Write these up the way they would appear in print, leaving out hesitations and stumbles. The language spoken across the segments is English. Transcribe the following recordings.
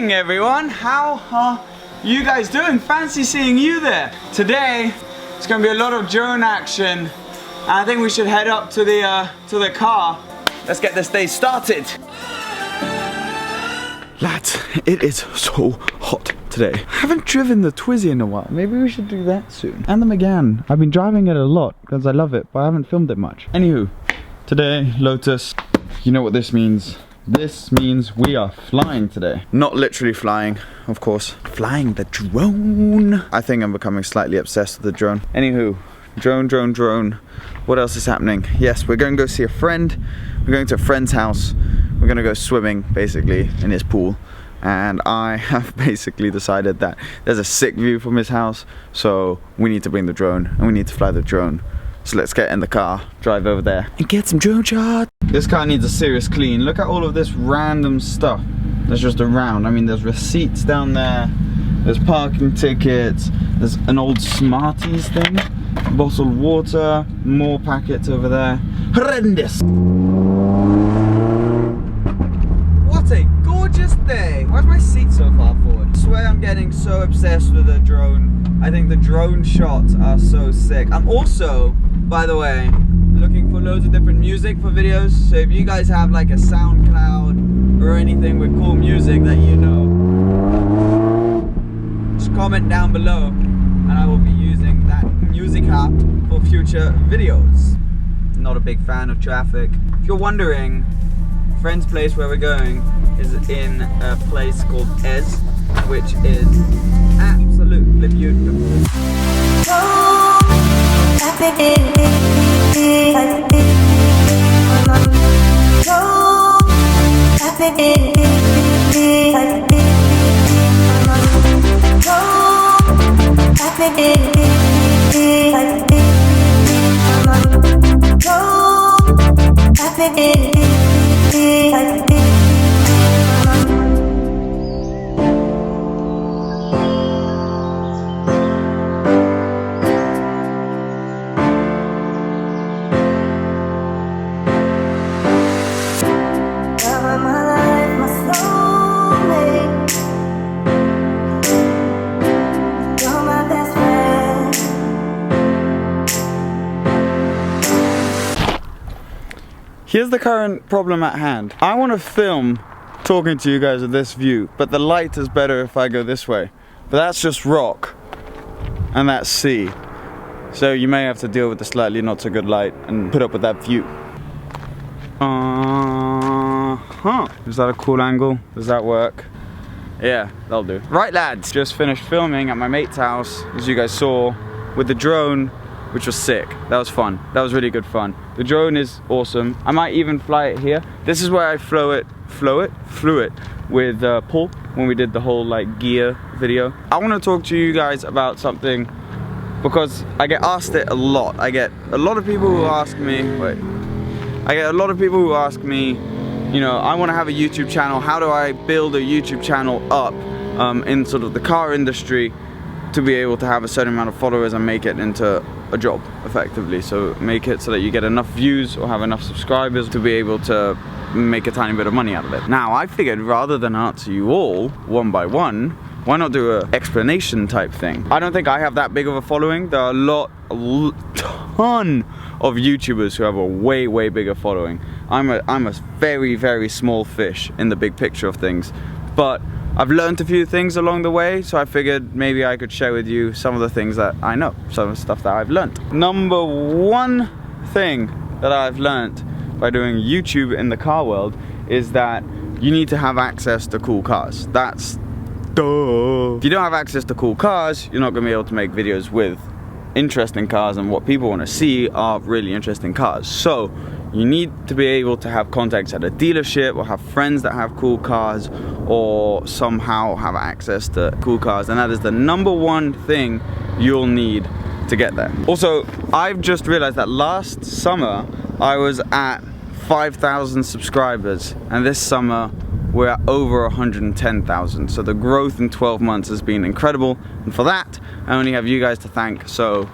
morning, everyone. How are you guys doing? Fancy seeing you there. Today, it's gonna be a lot of drone action. I think we should head up to the car. Let's get this day started. Lads, it is so hot today. I haven't driven the Twizy in a while. Maybe we should do that soon. And the Megane. I've been driving it a lot because I love it, but I haven't filmed it much. Anywho, today, Lotus, you know what this means. This means we are flying today. Not literally flying, of course. Flying the drone. I think I'm becoming slightly obsessed with the drone. Anywho, drone. What else is happening? Yes, we're going to go see a friend. We're going to a friend's house. We're going to go swimming, basically, in his pool. And I have basically decided that there's a sick view from his house. So we need to bring the drone and we need to fly the drone. So let's get in the car, drive over there, and get some drone shots. This car needs a serious clean. Look at all of this random stuff that's just around. I mean, there's receipts down there, there's parking tickets, there's an old Smarties thing, bottled water, more packets over there. Horrendous! What a gorgeous day! Why's my seat so far forward? I swear I'm getting so obsessed with the drone. I think the drone shots are so sick. I'm also, by the way, looking for loads of different music for videos. So if you guys have like a SoundCloud or anything with cool music that you know, just comment down below and I will be using that music app for future videos. Not a big fan of traffic. If you're wondering, friend's place where we're going is in a place called Ez, which is absolutely beautiful. Here's the current problem at hand. I want to film talking to you guys with this view, but the light is better if I go this way. But that's just rock, and that's sea. So you may have to deal with the slightly not so good light and put up with that view. Is that a cool angle? Does that work? Yeah, that'll do. Right, lads, just finished filming at my mate's house, as you guys saw, with the drone, which was sick. That was fun. That was really good fun. The drone is awesome. I might even fly it here. This is where I flew it with Paul when we did the whole like gear video. I want to talk to you guys about something because I get asked it a lot. I get a lot of people who ask me, you know, I want to have a YouTube channel. How do I build a YouTube channel up in sort of the car industry to be able to have a certain amount of followers and make it into a job effectively? So make it so that you get enough views or have enough subscribers to be able to make a tiny bit of money out of it. Now I figured rather than answer you all one by one, why not do an explanation type thing? I don't think I have that big of a following. There are a ton of YouTubers who have a way bigger following. I'm a very small fish in the big picture of things, but I've learned a few things along the way, so I figured maybe I could share with you some of the things that I know, some of the stuff that I've learned. Number one thing that I've learned by doing YouTube in the car world is that you need to have access to cool cars. That's duh. If you don't have access to cool cars, you're not gonna be able to make videos with interesting cars, and what people want to see are really interesting cars. So you need to be able to have contacts at a dealership or have friends that have cool cars or somehow have access to cool cars, and that is the number one thing you'll need to get there. Also, I've just realized that last summer I was at 5,000 subscribers and this summer we're at over 110,000. So the growth in 12 months has been incredible, and for that I only have you guys to thank. So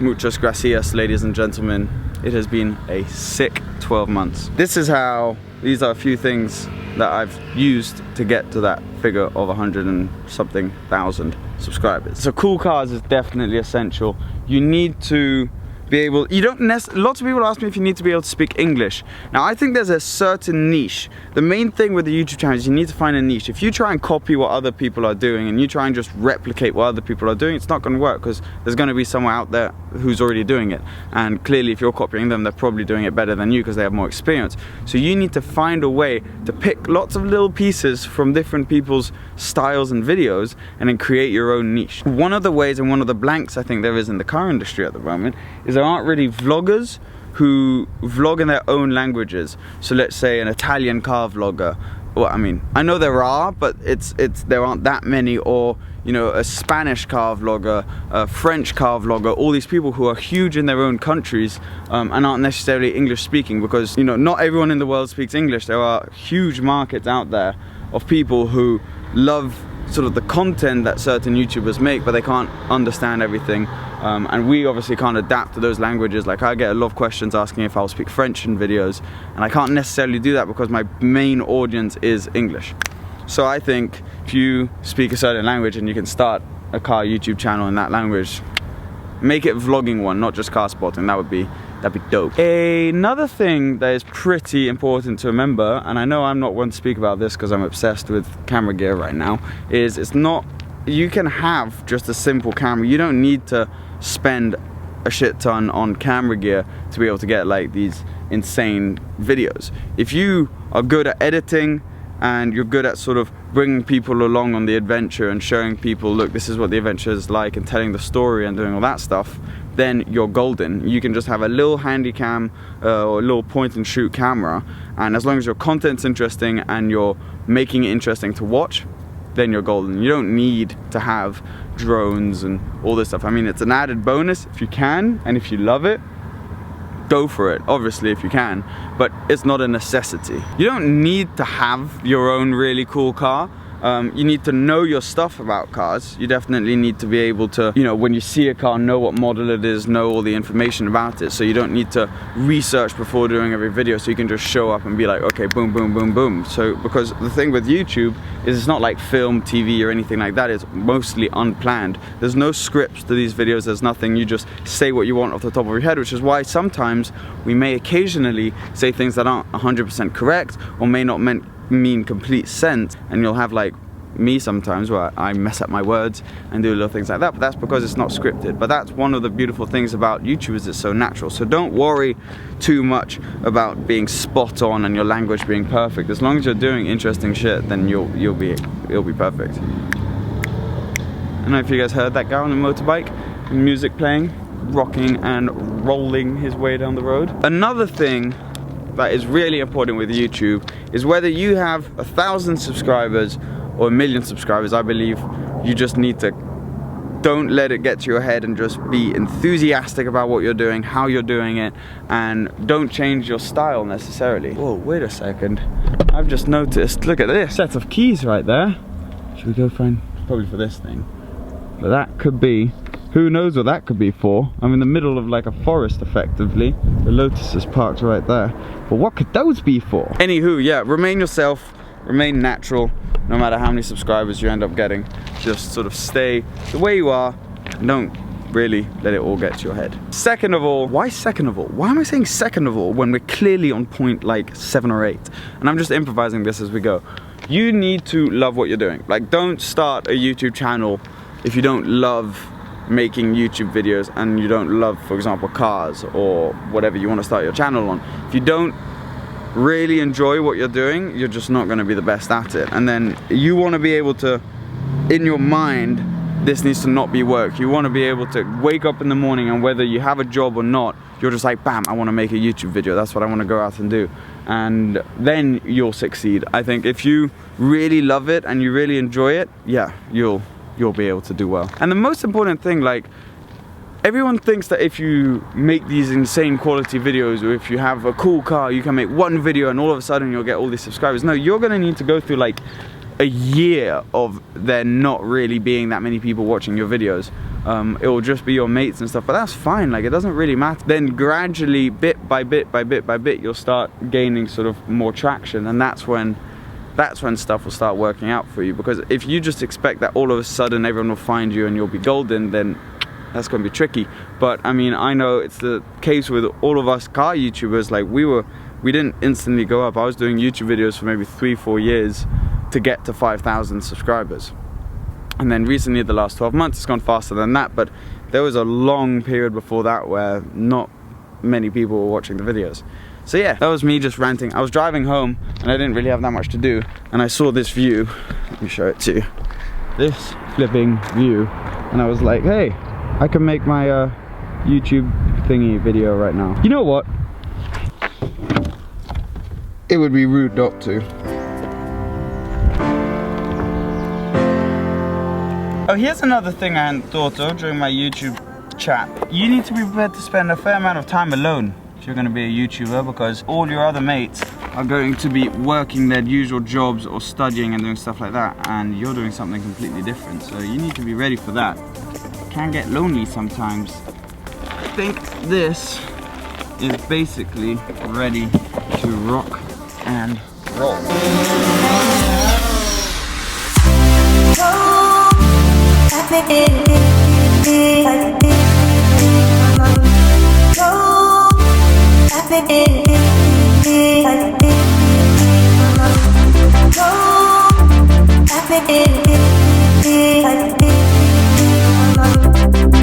muchas gracias, ladies and gentlemen. It has been a sick 12 months. This is how these are a few things that I've used to get to that figure of 100 and something thousand subscribers. So cool cars is definitely essential. You need to be able, lots of people ask me if you need to be able to speak English. Now I think there's a certain niche. The main thing with the YouTube channel is you need to find a niche. If you try and copy what other people are doing and you try and just replicate what other people are doing, it's not going to work, because there's going to be someone out there who's already doing it, and clearly if you're copying them, they're probably doing it better than you because they have more experience. So you need to find a way to pick lots of little pieces from different people's styles and videos and then create your own niche. One of the ways and one of the blanks I think there is in the car industry at the moment is there aren't really vloggers who vlog in their own languages. So let's say an Italian car vlogger. Well, I mean, I know there are, but there aren't that many. Or, you know, a Spanish car vlogger, a French car vlogger, all these people who are huge in their own countries and aren't necessarily English speaking, because, you know, not everyone in the world speaks English. There are huge markets out there of people who love sort of the content that certain YouTubers make, but they can't understand everything. And we obviously can't adapt to those languages. Like, I get a lot of questions asking if I'll speak French in videos, and I can't necessarily do that because my main audience is English. So I think if you speak a certain language and you can start a car YouTube channel in that language, make it vlogging one, not just car spotting. That'd be dope. Another thing that is pretty important to remember, and I know I'm not one to speak about this because I'm obsessed with camera gear right now, is you can have just a simple camera. You don't need to spend a shit ton on camera gear to be able to get like these insane videos. If you are good at editing and you're good at sort of bringing people along on the adventure and showing people, look, this is what the adventure is like, and telling the story and doing all that stuff, then you're golden. You can just have a little handy cam or a little point and shoot camera, and as long as your content's interesting and you're making it interesting to watch, then you're golden. You don't need to have drones and all this stuff. I mean, it's an added bonus if you can, and if you love it, go for it, obviously, if you can, but it's not a necessity. You don't need to have your own really cool car. You need to know your stuff about cars. You definitely need to be able to, you know, when you see a car, know what model it is, know all the information about it. So you don't need to research before doing every video, so you can just show up and be like, okay, boom, boom, boom, boom. So, because the thing with YouTube is it's not like film, TV or anything like that. It's mostly unplanned. There's no scripts to these videos. There's nothing. You just say what you want off the top of your head, which is why sometimes we may occasionally say things that aren't 100% correct or may not mean complete sense, and you'll have like me sometimes where I mess up my words and do little things like that, but that's because it's not scripted. But that's one of the beautiful things about YouTube, is it's so natural. So don't worry too much about being spot on and your language being perfect. As long as you're doing interesting shit, then it'll be perfect. I don't know if you guys heard that guy on the motorbike, music playing, rocking and rolling his way down the road. Another thing that is really important with YouTube is whether you have 1,000 subscribers or 1,000,000 subscribers. I believe you just need to, don't let it get to your head, and just be enthusiastic about what you're doing, how you're doing it, and don't change your style necessarily. Whoa, wait a second. I've just noticed, look at this set of keys right there. Should we go find, probably for this thing, but that could be, who knows what that could be for. I'm in the middle of like a forest effectively. The Lotus is parked right there. But what could those be for? Anywho, yeah, remain yourself, remain natural, no matter how many subscribers you end up getting. Just sort of stay the way you are, and don't really let it all get to your head. Second of all, why second of all? Why am I saying second of all when we're clearly on point like 7 or 8? And I'm just improvising this as we go. You need to love what you're doing. Like, don't start a YouTube channel if you don't love making YouTube videos and you don't love, for example, cars or whatever you want to start your channel on. If you don't really enjoy what you're doing, you're just not going to be the best at it. And then you want to be able to, in your mind, this needs to not be work. You want to be able to wake up in the morning, and whether you have a job or not, you're just like, bam, I want to make a YouTube video. That's what I want to go out and do. And then you'll succeed. I think if you really love it and you really enjoy it, yeah, you'll be able to do well. And the most important thing, like, everyone thinks that if you make these insane quality videos, or if you have a cool car, you can make one video and all of a sudden you'll get all these subscribers. No, you're gonna need to go through like a year of there not really being that many people watching your videos it will just be your mates and stuff, but that's fine, like it doesn't really matter. Then gradually, bit by bit by bit by bit, you'll start gaining sort of more traction, and that's when stuff will start working out for you. Because if you just expect that all of a sudden everyone will find you and you'll be golden, then that's going to be tricky. But I mean, I know it's the case with all of us car YouTubers. Like we didn't instantly go up. I was doing YouTube videos for maybe 3-4 years to get to 5,000 subscribers. And then recently, the last 12 months, it's gone faster than that. But there was a long period before that where not many people were watching the videos. So yeah, that was me just ranting. I was driving home and I didn't really have that much to do. And I saw this view. Let me show it to you. This flipping view. And I was like, hey, I can make my YouTube thingy video right now. You know what? It would be rude not to. Oh, here's another thing I hadn't thought of during my YouTube chat. You need to be prepared to spend a fair amount of time alone if you're going to be a YouTuber, because all your other mates are going to be working their usual jobs or studying and doing stuff like that, and you're doing something completely different. So you need to be ready for that. It can get lonely sometimes. I think this is basically ready to rock and roll.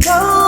Go,